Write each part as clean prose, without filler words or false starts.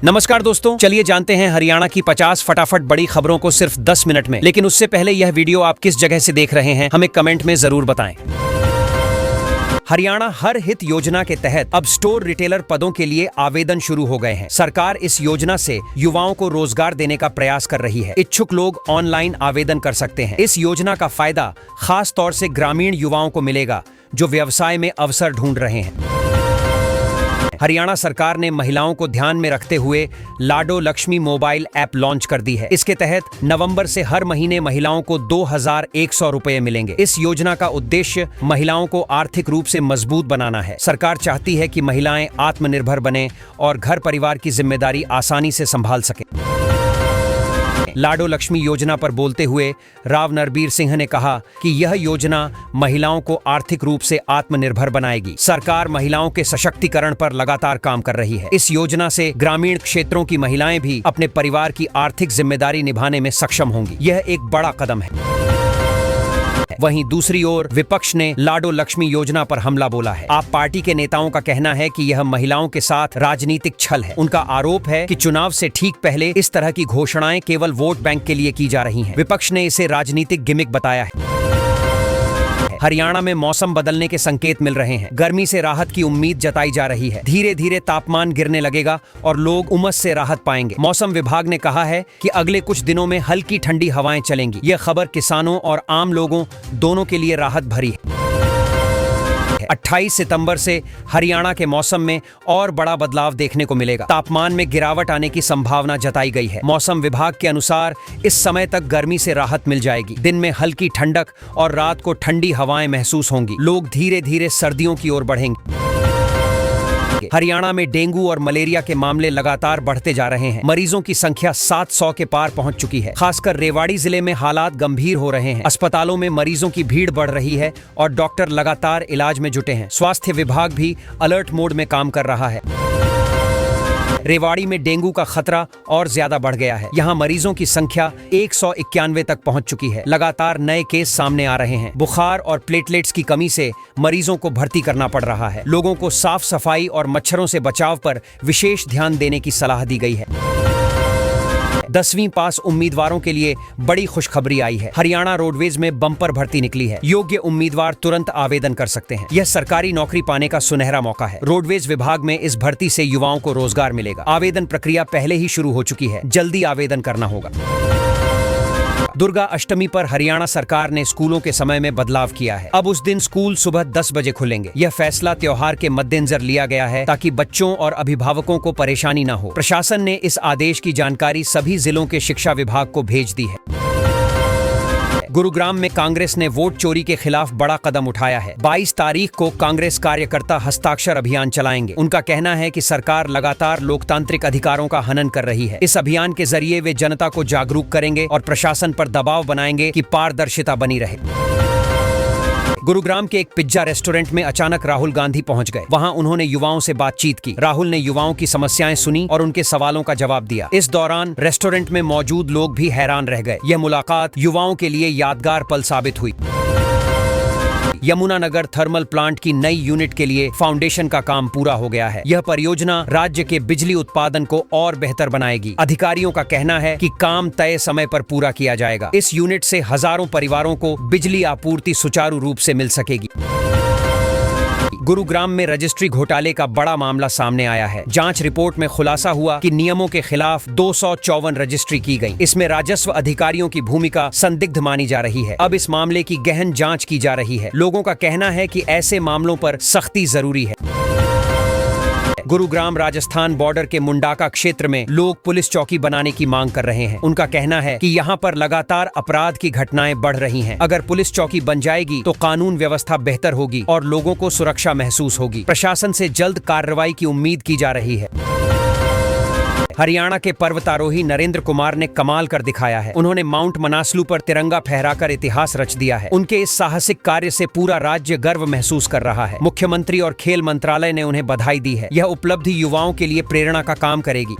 नमस्कार दोस्तों, चलिए जानते हैं हरियाणा की 50 फटाफट बड़ी खबरों को सिर्फ 10 मिनट में। लेकिन उससे पहले यह वीडियो आप किस जगह से देख रहे हैं हमें कमेंट में जरूर बताएं। हरियाणा हर हित योजना के तहत अब स्टोर रिटेलर पदों के लिए आवेदन शुरू हो गए हैं। सरकार इस योजना से युवाओं को रोजगार देने का प्रयास कर रही है। इच्छुक लोग ऑनलाइन आवेदन कर सकते हैं। इस योजना का फायदा खास तौर से ग्रामीण युवाओं को मिलेगा जो व्यवसाय में अवसर ढूंढ रहे हैं। हरियाणा सरकार ने महिलाओं को ध्यान में रखते हुए लाडो लक्ष्मी मोबाइल ऐप लॉन्च कर दी है। इसके तहत नवंबर से हर महीने महिलाओं को 2100 रुपए मिलेंगे। इस योजना का उद्देश्य महिलाओं को आर्थिक रूप से मजबूत बनाना है। सरकार चाहती है कि महिलाएं आत्मनिर्भर बने और घर परिवार की जिम्मेदारी आसानी से संभाल सकें। लाडो लक्ष्मी योजना पर बोलते हुए राव नरबीर सिंह ने कहा कि यह योजना महिलाओं को आर्थिक रूप से आत्मनिर्भर बनाएगी। सरकार महिलाओं के सशक्तिकरण पर लगातार काम कर रही है। इस योजना से ग्रामीण क्षेत्रों की महिलाएं भी अपने परिवार की आर्थिक जिम्मेदारी निभाने में सक्षम होंगी। यह एक बड़ा कदम है। वहीं दूसरी ओर विपक्ष ने लाडो लक्ष्मी योजना पर हमला बोला है। आप पार्टी के नेताओं का कहना है कि यह महिलाओं के साथ राजनीतिक छल है। उनका आरोप है कि चुनाव से ठीक पहले इस तरह की घोषणाएं केवल वोट बैंक के लिए की जा रही हैं। विपक्ष ने इसे राजनीतिक गिमिक बताया है। हरियाणा में मौसम बदलने के संकेत मिल रहे हैं। गर्मी से राहत की उम्मीद जताई जा रही है। धीरे धीरे तापमान गिरने लगेगा और लोग उमस से राहत पाएंगे। मौसम विभाग ने कहा है कि अगले कुछ दिनों में हल्की ठंडी हवाएं चलेंगी। यह खबर किसानों और आम लोगों दोनों के लिए राहत भरी है। 28 सितंबर से हरियाणा के मौसम में और बड़ा बदलाव देखने को मिलेगा। तापमान में गिरावट आने की संभावना जताई गई है। मौसम विभाग के अनुसार इस समय तक गर्मी से राहत मिल जाएगी। दिन में हल्की ठंडक और रात को ठंडी हवाएं महसूस होंगी। लोग धीरे धीरे सर्दियों की ओर बढ़ेंगे। हरियाणा में डेंगू और मलेरिया के मामले लगातार बढ़ते जा रहे हैं। मरीजों की संख्या 700 के पार पहुंच चुकी है। खासकर रेवाड़ी जिले में हालात गंभीर हो रहे हैं। अस्पतालों में मरीजों की भीड़ बढ़ रही है और डॉक्टर लगातार इलाज में जुटे हैं। स्वास्थ्य विभाग भी अलर्ट मोड में काम कर रहा है। रेवाड़ी में डेंगू का खतरा और ज्यादा बढ़ गया है। यहाँ मरीजों की संख्या 191 तक पहुंच चुकी है। लगातार नए केस सामने आ रहे हैं। बुखार और प्लेटलेट्स की कमी से मरीजों को भर्ती करना पड़ रहा है। लोगों को साफ सफाई और मच्छरों से बचाव पर विशेष ध्यान देने की सलाह दी गई है। 10वीं पास उम्मीदवारों के लिए बड़ी खुशखबरी आई है। हरियाणा रोडवेज में बम्पर भर्ती निकली है। योग्य उम्मीदवार तुरंत आवेदन कर सकते हैं। यह सरकारी नौकरी पाने का सुनहरा मौका है। रोडवेज विभाग में इस भर्ती से युवाओं को रोजगार मिलेगा। आवेदन प्रक्रिया पहले ही शुरू हो चुकी है। जल्दी आवेदन करना होगा। दुर्गा अष्टमी पर हरियाणा सरकार ने स्कूलों के समय में बदलाव किया है। अब उस दिन स्कूल सुबह 10 बजे खुलेंगे। यह फैसला त्योहार के मद्देनजर लिया गया है ताकि बच्चों और अभिभावकों को परेशानी न हो। प्रशासन ने इस आदेश की जानकारी सभी जिलों के शिक्षा विभाग को भेज दी है। गुरुग्राम में कांग्रेस ने वोट चोरी के खिलाफ बड़ा कदम उठाया है। 22 तारीख को कांग्रेस कार्यकर्ता हस्ताक्षर अभियान चलाएंगे। उनका कहना है कि सरकार लगातार लोकतांत्रिक अधिकारों का हनन कर रही है। इस अभियान के जरिए वे जनता को जागरूक करेंगे और प्रशासन पर दबाव बनाएंगे कि पारदर्शिता बनी रहे। गुरुग्राम के एक पिज्जा रेस्टोरेंट में अचानक राहुल गांधी पहुंच गए। वहां उन्होंने युवाओं से बातचीत की। राहुल ने युवाओं की समस्याएं सुनी और उनके सवालों का जवाब दिया। इस दौरान रेस्टोरेंट में मौजूद लोग भी हैरान रह गए। यह मुलाकात युवाओं के लिए यादगार पल साबित हुई। यमुनानगर थर्मल प्लांट की नई यूनिट के लिए फाउंडेशन का काम पूरा हो गया है। यह परियोजना राज्य के बिजली उत्पादन को और बेहतर बनाएगी। अधिकारियों का कहना है कि काम तय समय पर पूरा किया जाएगा। इस यूनिट से हजारों परिवारों को बिजली आपूर्ति सुचारू रूप से मिल सकेगी। गुरुग्राम में रजिस्ट्री घोटाले का बड़ा मामला सामने आया है। जांच रिपोर्ट में खुलासा हुआ कि नियमों के खिलाफ 254 रजिस्ट्री की गई। इसमें राजस्व अधिकारियों की भूमिका संदिग्ध मानी जा रही है। अब इस मामले की गहन जांच की जा रही है। लोगों का कहना है कि ऐसे मामलों पर सख्ती जरूरी है। गुरुग्राम राजस्थान बॉर्डर के मुंडाका क्षेत्र में लोग पुलिस चौकी बनाने की मांग कर रहे हैं। उनका कहना है कि यहाँ पर लगातार अपराध की घटनाएं बढ़ रही हैं। अगर पुलिस चौकी बन जाएगी तो कानून व्यवस्था बेहतर होगी और लोगों को सुरक्षा महसूस होगी। प्रशासन से जल्द कार्रवाई की उम्मीद की जा रही है। हरियाणा के पर्वतारोही नरेंद्र कुमार ने कमाल कर दिखाया है। उन्होंने माउंट मनासलू पर तिरंगा फहराकर इतिहास रच दिया है। उनके इस साहसिक कार्य से पूरा राज्य गर्व महसूस कर रहा है। मुख्यमंत्री और खेल मंत्रालय ने उन्हें बधाई दी है। यह उपलब्धि युवाओं के लिए प्रेरणा का काम करेगी।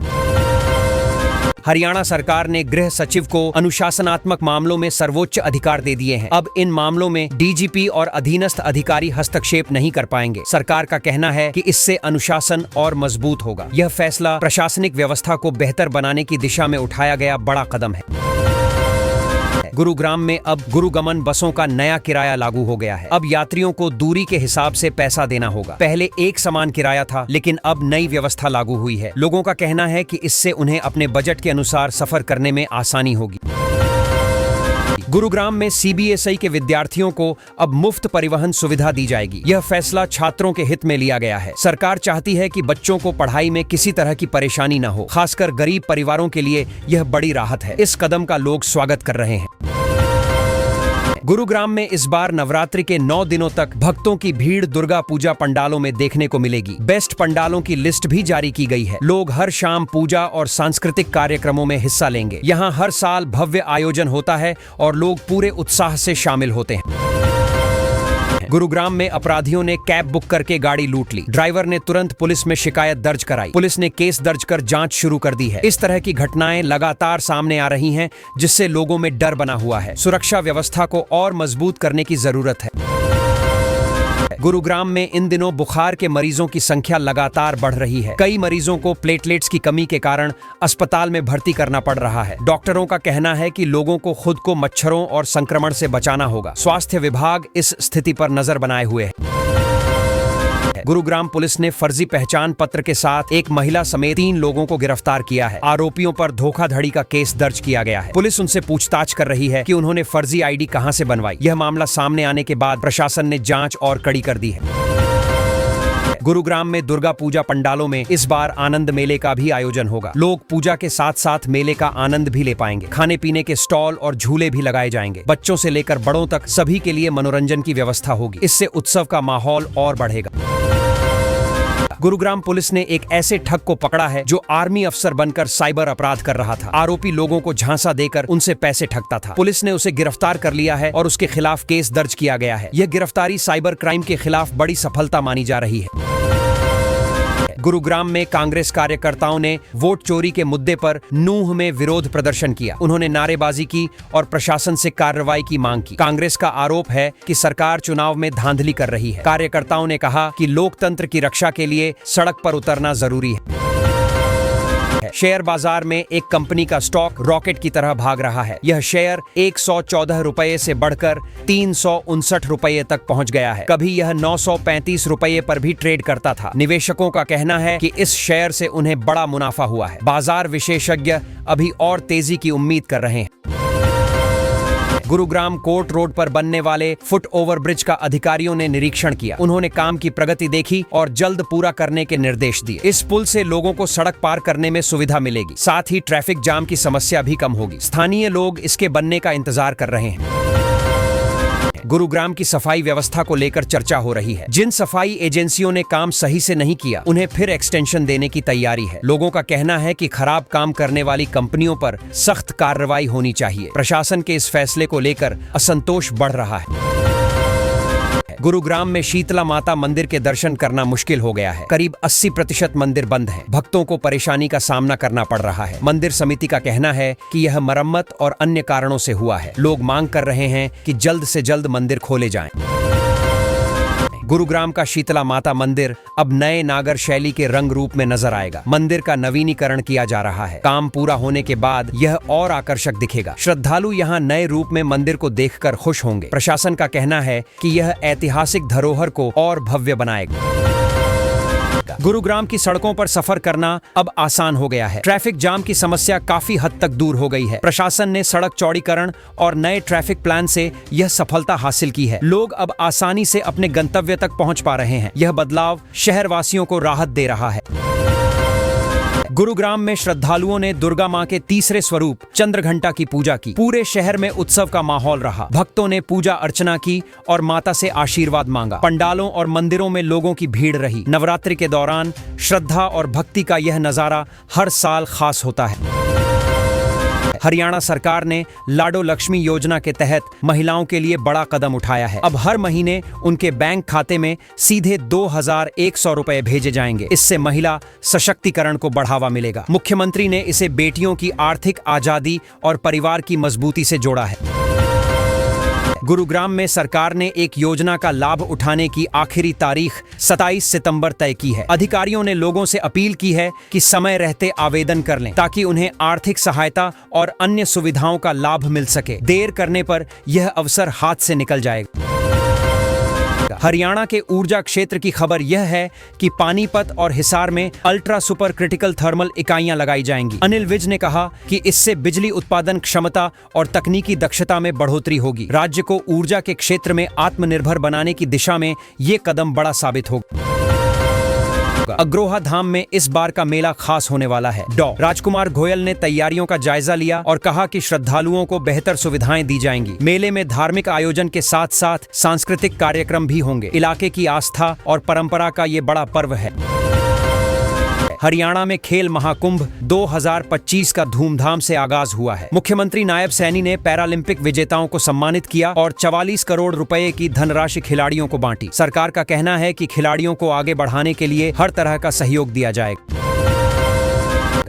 हरियाणा सरकार ने गृह सचिव को अनुशासनात्मक मामलों में सर्वोच्च अधिकार दे दिए हैं। अब इन मामलों में डीजीपी और अधीनस्थ अधिकारी हस्तक्षेप नहीं कर पाएंगे। सरकार का कहना है कि इससे अनुशासन और मजबूत होगा। यह फैसला प्रशासनिक व्यवस्था को बेहतर बनाने की दिशा में उठाया गया बड़ा कदम है। गुरुग्राम में अब गुरुगमन बसों का नया किराया लागू हो गया है। अब यात्रियों को दूरी के हिसाब से पैसा देना होगा। पहले एक समान किराया था, लेकिन अब नई व्यवस्था लागू हुई है। लोगों का कहना है कि इससे उन्हें अपने बजट के अनुसार सफर करने में आसानी होगी। गुरुग्राम में सीबीएसई के विद्यार्थियों को अब मुफ्त परिवहन सुविधा दी जाएगी। यह फैसला छात्रों के हित में लिया गया है। सरकार चाहती है कि बच्चों को पढ़ाई में किसी तरह की परेशानी न हो। खासकर गरीब परिवारों के लिए यह बड़ी राहत है। इस कदम का लोग स्वागत कर रहे हैं। गुरुग्राम में इस बार नवरात्रि के 9 दिनों तक भक्तों की भीड़ दुर्गा पूजा पंडालों में देखने को मिलेगी। बेस्ट पंडालों की लिस्ट भी जारी की गई है। लोग हर शाम पूजा और सांस्कृतिक कार्यक्रमों में हिस्सा लेंगे। यहाँ हर साल भव्य आयोजन होता है और लोग पूरे उत्साह से शामिल होते हैं। गुरुग्राम में अपराधियों ने कैब बुक करके गाड़ी लूट ली। ड्राइवर ने तुरंत पुलिस में शिकायत दर्ज कराई। पुलिस ने केस दर्ज कर जांच शुरू कर दी है। इस तरह की घटनाएं लगातार सामने आ रही हैं, जिससे लोगों में डर बना हुआ है। सुरक्षा व्यवस्था को और मजबूत करने की जरूरत है। गुरुग्राम में इन दिनों बुखार के मरीजों की संख्या लगातार बढ़ रही है। कई मरीजों को प्लेटलेट्स की कमी के कारण अस्पताल में भर्ती करना पड़ रहा है। डॉक्टरों का कहना है कि लोगों को खुद को मच्छरों और संक्रमण से बचाना होगा। स्वास्थ्य विभाग इस स्थिति पर नजर बनाए हुए है। गुरुग्राम पुलिस ने फर्जी पहचान पत्र के साथ एक महिला समेत 3 लोगों को गिरफ्तार किया है। आरोपियों पर धोखाधड़ी का केस दर्ज किया गया है। पुलिस उनसे पूछताछ कर रही है कि उन्होंने फर्जी आईडी कहां से बनवाई। यह मामला सामने आने के बाद प्रशासन ने जांच और कड़ी कर दी है। गुरुग्राम में दुर्गा पूजा पंडालों में इस बार आनंद मेले का भी आयोजन होगा। लोग पूजा के साथ साथ मेले का आनंद भी ले पाएंगे। खाने पीने के स्टॉल और झूले भी लगाए जाएंगे। बच्चों से लेकर बड़ों तक सभी के लिए मनोरंजन की व्यवस्था होगी। इससे उत्सव का माहौल और बढ़ेगा। गुरुग्राम पुलिस ने एक ऐसे ठग को पकड़ा है जो आर्मी अफसर बनकर साइबर अपराध कर रहा था। आरोपी लोगों को झांसा देकर उनसे पैसे ठगता था। पुलिस ने उसे गिरफ्तार कर लिया है और उसके खिलाफ केस दर्ज किया गया है। यह गिरफ्तारी साइबर क्राइम के खिलाफ बड़ी सफलता मानी जा रही है। गुरुग्राम में कांग्रेस कार्यकर्ताओं ने वोट चोरी के मुद्दे पर नूंह में विरोध प्रदर्शन किया। उन्होंने नारेबाजी की और प्रशासन से कार्रवाई की मांग की। कांग्रेस का आरोप है कि सरकार चुनाव में धांधली कर रही है। कार्यकर्ताओं ने कहा कि लोकतंत्र की रक्षा के लिए सड़क पर उतरना जरूरी है। शेयर बाजार में एक कंपनी का स्टॉक रॉकेट की तरह भाग रहा है। यह शेयर 114 रुपये से बढ़कर 359 रुपये तक पहुंच गया है। कभी यह 935 रुपये पर भी ट्रेड करता था। निवेशकों का कहना है कि इस शेयर से उन्हें बड़ा मुनाफा हुआ है। बाजार विशेषज्ञ अभी और तेजी की उम्मीद कर रहे हैं। गुरुग्राम कोर्ट रोड पर बनने वाले फुट ओवर ब्रिज का अधिकारियों ने निरीक्षण किया। उन्होंने काम की प्रगति देखी और जल्द पूरा करने के निर्देश दिए। इस पुल से लोगों को सड़क पार करने में सुविधा मिलेगी। साथ ही ट्रैफिक जाम की समस्या भी कम होगी। स्थानीय लोग इसके बनने का इंतजार कर रहे हैं। गुरुग्राम की सफाई व्यवस्था को लेकर चर्चा हो रही है। जिन सफाई एजेंसियों ने काम सही से नहीं किया, उन्हें फिर एक्सटेंशन देने की तैयारी है। लोगों का कहना है कि खराब काम करने वाली कंपनियों पर सख्त कार्रवाई होनी चाहिए। प्रशासन के इस फैसले को लेकर असंतोष बढ़ रहा है। गुरुग्राम में शीतला माता मंदिर के दर्शन करना मुश्किल हो गया है। करीब 80% मंदिर बंद हैं। भक्तों को परेशानी का सामना करना पड़ रहा है। मंदिर समिति का कहना है कि यह मरम्मत और अन्य कारणों से हुआ है। लोग मांग कर रहे हैं कि जल्द से जल्द मंदिर खोले जाएं। गुरुग्राम का शीतला माता मंदिर अब नए नागर शैली के रंग रूप में नजर आएगा। मंदिर का नवीनीकरण किया जा रहा है। काम पूरा होने के बाद यह और आकर्षक दिखेगा। श्रद्धालु यहाँ नए रूप में मंदिर को देखकर खुश होंगे। प्रशासन का कहना है कि यह ऐतिहासिक धरोहर को और भव्य बनाएगा। गुरुग्राम की सड़कों पर सफर करना अब आसान हो गया है। ट्रैफिक जाम की समस्या काफी हद तक दूर हो गई है। प्रशासन ने सड़क चौड़ीकरण और नए ट्रैफिक प्लान से यह सफलता हासिल की है। लोग अब आसानी से अपने गंतव्य तक पहुंच पा रहे हैं। यह बदलाव शहरवासियों को राहत दे रहा है। गुरुग्राम में श्रद्धालुओं ने दुर्गा मां के तीसरे स्वरूप चंद्रघंटा की पूजा की। पूरे शहर में उत्सव का माहौल रहा। भक्तों ने पूजा अर्चना की और माता से आशीर्वाद मांगा। पंडालों और मंदिरों में लोगों की भीड़ रही। नवरात्रि के दौरान श्रद्धा और भक्ति का यह नजारा हर साल खास होता है। हरियाणा सरकार ने लाडो लक्ष्मी योजना के तहत महिलाओं के लिए बड़ा कदम उठाया है। अब हर महीने उनके बैंक खाते में सीधे 2100 रुपए भेजे जाएंगे। इससे महिला सशक्तिकरण को बढ़ावा मिलेगा। मुख्यमंत्री ने इसे बेटियों की आर्थिक आजादी और परिवार की मजबूती से जोड़ा है। गुरुग्राम में सरकार ने एक योजना का लाभ उठाने की आखिरी तारीख 27 सितंबर तय की है। अधिकारियों ने लोगों से अपील की है कि समय रहते आवेदन कर लें ताकि उन्हें आर्थिक सहायता और अन्य सुविधाओं का लाभ मिल सके। देर करने पर यह अवसर हाथ से निकल जाएगा। हरियाणा के ऊर्जा क्षेत्र की खबर यह है कि पानीपत और हिसार में अल्ट्रा सुपर क्रिटिकल थर्मल इकाइयां लगाई जाएंगी। अनिल विज ने कहा कि इससे बिजली उत्पादन क्षमता और तकनीकी दक्षता में बढ़ोतरी होगी। राज्य को ऊर्जा के क्षेत्र में आत्मनिर्भर बनाने की दिशा में ये कदम बड़ा साबित होगा। अग्रोहा धाम में इस बार का मेला खास होने वाला है। राजकुमार गोयल ने तैयारियों का जायजा लिया और कहा कि श्रद्धालुओं को बेहतर सुविधाएं दी जाएंगी। मेले में धार्मिक आयोजन के साथ साथ सांस्कृतिक कार्यक्रम भी होंगे। इलाके की आस्था और परंपरा का ये बड़ा पर्व है। हरियाणा में खेल महाकुंभ 2025 का धूमधाम से आगाज हुआ है। मुख्यमंत्री नायब सैनी ने पैरालंपिक विजेताओं को सम्मानित किया और 44 करोड़ रुपए की धनराशि खिलाड़ियों को बांटी। सरकार का कहना है कि खिलाड़ियों को आगे बढ़ाने के लिए हर तरह का सहयोग दिया जाएगा।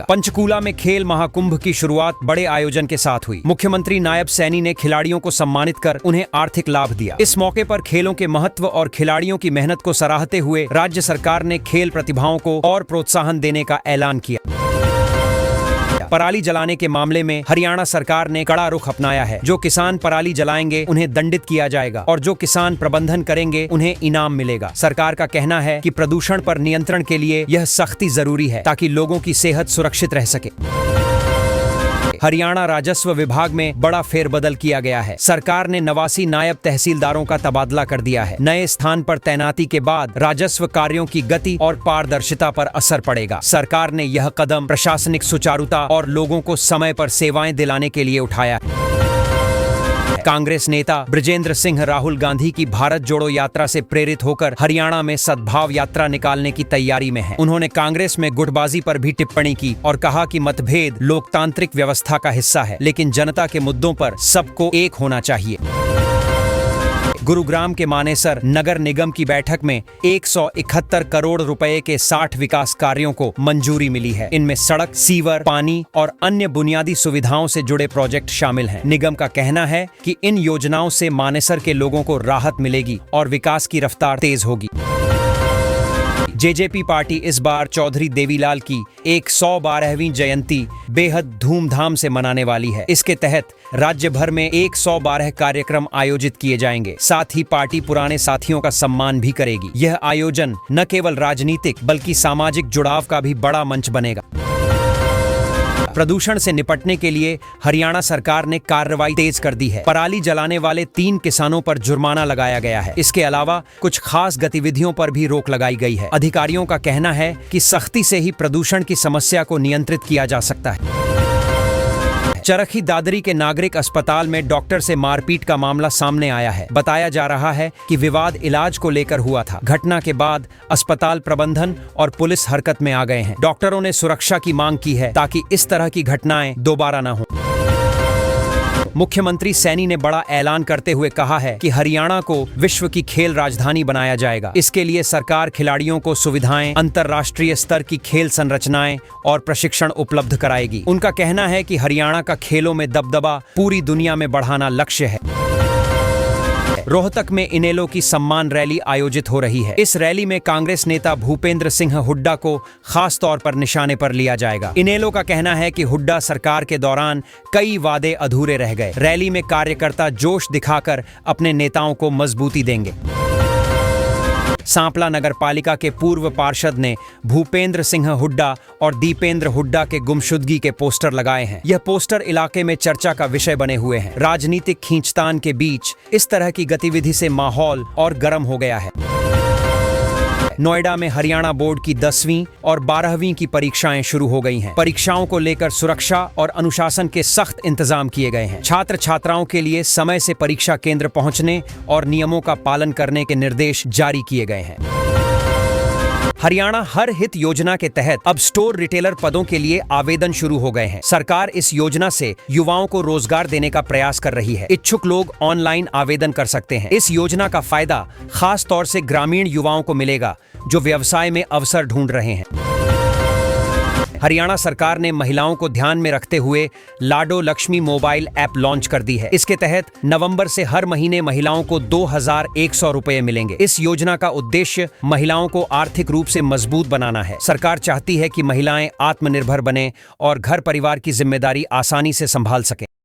पंचकूला में खेल महाकुंभ की शुरुआत बड़े आयोजन के साथ हुई। मुख्यमंत्री नायब सैनी ने खिलाड़ियों को सम्मानित कर उन्हें आर्थिक लाभ दिया। इस मौके पर खेलों के महत्व और खिलाड़ियों की मेहनत को सराहते हुए राज्य सरकार ने खेल प्रतिभाओं को और प्रोत्साहन देने का ऐलान किया। पराली जलाने के मामले में हरियाणा सरकार ने कड़ा रुख अपनाया है। जो किसान पराली जलाएंगे उन्हें दंडित किया जाएगा और जो किसान प्रबंधन करेंगे उन्हें इनाम मिलेगा। सरकार का कहना है कि प्रदूषण पर नियंत्रण के लिए यह सख्ती जरूरी है ताकि लोगों की सेहत सुरक्षित रह सके। हरियाणा राजस्व विभाग में बड़ा फेरबदल किया गया है। सरकार ने 89 नायब तहसीलदारों का तबादला कर दिया है। नए स्थान पर तैनाती के बाद राजस्व कार्यों की गति और पारदर्शिता पर असर पड़ेगा। सरकार ने यह कदम प्रशासनिक सुचारुता और लोगों को समय पर सेवाएं दिलाने के लिए उठाया है। कांग्रेस नेता बृजेंद्र सिंह राहुल गांधी की भारत जोड़ो यात्रा से प्रेरित होकर हरियाणा में सद्भाव यात्रा निकालने की तैयारी में हैं। उन्होंने कांग्रेस में गुटबाजी पर भी टिप्पणी की और कहा कि मतभेद लोकतांत्रिक व्यवस्था का हिस्सा है, लेकिन जनता के मुद्दों पर सबको एक होना चाहिए। गुरुग्राम के मानेसर नगर निगम की बैठक में 171 करोड़ रुपए के 60 विकास कार्यों को मंजूरी मिली है। इनमें सड़क, सीवर, पानी और अन्य बुनियादी सुविधाओं से जुड़े प्रोजेक्ट शामिल हैं। निगम का कहना है कि इन योजनाओं से मानेसर के लोगों को राहत मिलेगी और विकास की रफ्तार तेज होगी। जेजेपी पार्टी इस बार चौधरी देवीलाल की 112वीं जयंती बेहद धूमधाम से मनाने वाली है। इसके तहत राज्य भर में 112 कार्यक्रम आयोजित किए जाएंगे। साथ ही पार्टी पुराने साथियों का सम्मान भी करेगी। यह आयोजन न केवल राजनीतिक बल्कि सामाजिक जुड़ाव का भी बड़ा मंच बनेगा। प्रदूषण से निपटने के लिए हरियाणा सरकार ने कार्रवाई तेज कर दी है। पराली जलाने वाले 3 किसानों पर जुर्माना लगाया गया है। इसके अलावा कुछ खास गतिविधियों पर भी रोक लगाई गई है। अधिकारियों का कहना है कि सख्ती से ही प्रदूषण की समस्या को नियंत्रित किया जा सकता है। चरखी दादरी के नागरिक अस्पताल में डॉक्टर से मारपीट का मामला सामने आया है। बताया जा रहा है कि विवाद इलाज को लेकर हुआ था। घटना के बाद अस्पताल प्रबंधन और पुलिस हरकत में आ गए हैं। डॉक्टरों ने सुरक्षा की मांग की है ताकि इस तरह की घटनाएं दोबारा न हों। मुख्यमंत्री सैनी ने बड़ा ऐलान करते हुए कहा है कि हरियाणा को विश्व की खेल राजधानी बनाया जाएगा। इसके लिए सरकार खिलाड़ियों को सुविधाएं, अंतर्राष्ट्रीय स्तर की खेल संरचनाएं और प्रशिक्षण उपलब्ध कराएगी। उनका कहना है कि हरियाणा का खेलों में दबदबा पूरी दुनिया में बढ़ाना लक्ष्य है। रोहतक में इनेलो की सम्मान रैली आयोजित हो रही है। इस रैली में कांग्रेस नेता भूपेंद्र सिंह हुड्डा को खास तौर पर निशाने पर लिया जाएगा। इनेलो का कहना है कि हुड्डा सरकार के दौरान कई वादे अधूरे रह गए। रैली में कार्यकर्ता जोश दिखाकर अपने नेताओं को मजबूती देंगे। सांपला नगर पालिका के पूर्व पार्षद ने भूपेंद्र सिंह हुड्डा और दीपेंद्र हुड्डा के गुमशुदगी के पोस्टर लगाए हैं। यह पोस्टर इलाके में चर्चा का विषय बने हुए हैं। राजनीतिक खींचतान के बीच इस तरह की गतिविधि से माहौल और गर्म हो गया है। नोएडा में हरियाणा बोर्ड की 10वीं और 12वीं की परीक्षाएं शुरू हो गई हैं। परीक्षाओं को लेकर सुरक्षा और अनुशासन के सख्त इंतजाम किए गए हैं। छात्र छात्राओं के लिए समय से परीक्षा केंद्र पहुंचने और नियमों का पालन करने के निर्देश जारी किए गए हैं। हरियाणा हर हित योजना के तहत अब स्टोर रिटेलर पदों के लिए आवेदन शुरू हो गए हैं। सरकार इस योजना से युवाओं को रोजगार देने का प्रयास कर रही है। इच्छुक लोग ऑनलाइन आवेदन कर सकते हैं। इस योजना का फायदा खास तौर से ग्रामीण युवाओं को मिलेगा जो व्यवसाय में अवसर ढूंढ रहे हैं। हरियाणा सरकार ने महिलाओं को ध्यान में रखते हुए लाडो लक्ष्मी मोबाइल ऐप लॉन्च कर दी है। इसके तहत नवंबर से हर महीने महिलाओं को 2100 रुपए मिलेंगे। इस योजना का उद्देश्य महिलाओं को आर्थिक रूप से मजबूत बनाना है। सरकार चाहती है कि महिलाएं आत्मनिर्भर बने और घर परिवार की जिम्मेदारी आसानी से संभाल सकें।